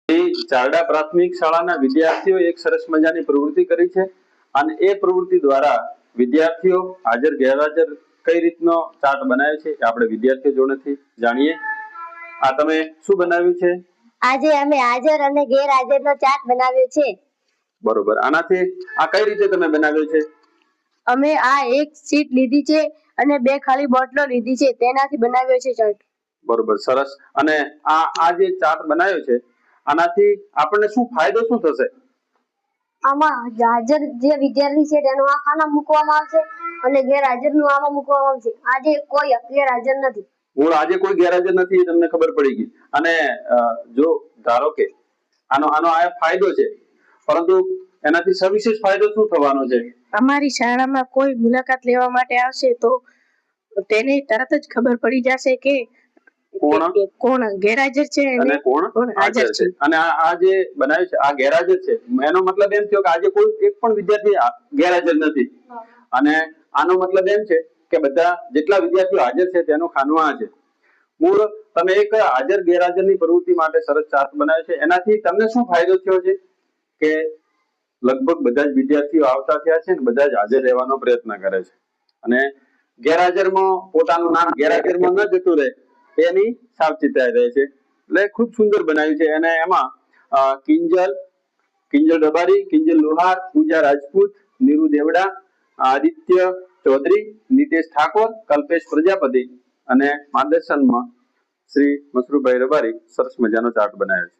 ચારડા પ્રાથમિક શાળાના વિદ્યાર્થીઓ એક સરસ મજાની પ્રવૃત્તિ કરી છે અને એ પ્રવૃત્તિ દ્વારા વિદ્યાર્થીઓ હાજર ગેરહાજર કઈ રીતનો ચાર્ટ બનાવ્યો છે આપણે વિદ્યાર્થીઓ જોડેથી જાણીએ। આ તમે શું બનાવ્યું છે? આજે અમે હાજર અને ગેરહાજરનો ચાર્ટ બનાવ્યો છે। બરોબર, આનાથી આ કઈ રીતે તમે બનાવ્યો છે? અમે આ એક શીટ લીધી છે અને બે ખાલી બોટલો લીધી છે, તેનાથી બનાવ્યો છે ચાર્ટ। બરોબર, સરસ। અને આ જે ચાર્ટ બનાવ્યો છે આનાથી આપણને શું ફાયદો શું થશે? આમાં હાજર જે વિદ્યાર્થી છે તેનું આ ખાના મૂકવામાં આવશે અને ગેરહાજરનું આમાં મૂકવામાં આવશે। આજે કોઈ ગેરહાજર નથી। આજે કોઈ ગેરહાજર નથી એ તમને ખબર પડી ગઈ। અને જો ધારો કે આનો આ ફાયદો છે, પરંતુ એનાથી સવિશેષ ફાયદો શું થવાનો છે? અમારી શાળામાં કોઈ મુલાકાત લેવા માટે આવશે તો તેને તરત જ ખબર પડી જશે કે કોણ ગેરહાજર છે અને કોણ હાજર છે। અને આ જે બનાવ્યું છે આ ગેરહાજર છે, એનો મતલબ એમ થયો કે આજે કોઈ એક પણ વિદ્યાર્થી ગેરહાજર નથી। અને આનો મતલબ એમ છે કે બધા જેટલા વિદ્યાર્થીઓ હાજર છે તેનું ખાનું આ છે। મૂળ તમે એક હાજર ગેરહાજરની પ્રવૃત્તિ માટે સરસ ચાર્ટ બનાવ્યો છે, એનાથી તમને શું ફાયદો થયો છે કે લગભગ બધા જ વિદ્યાર્થીઓ આવતા થયા છે ને બધા જ હાજર રહેવાનો પ્રયત્ન કરે છે અને ગેરહાજરમાં પોતાનું નામ ગેરહાજરમાં ન જતું રહે એની સાવચેતી રહે છે। એટલે ખૂબ સુંદર બનાવ્યું છે। અને એમાં કિંજલ ડબારી, કિંજલ લોહાર, પૂજા રાજપૂત, નીરુ દેવડા, આદિત્ય ચૌધરી, નીતેશ ઠાકોર, કલ્પેશ પ્રજાપતિ અને માર્ગદર્શનમાં શ્રી મસરૂભાઈ રબારી સરસ મજાનો ચાર્ટ બનાવ્યો છે।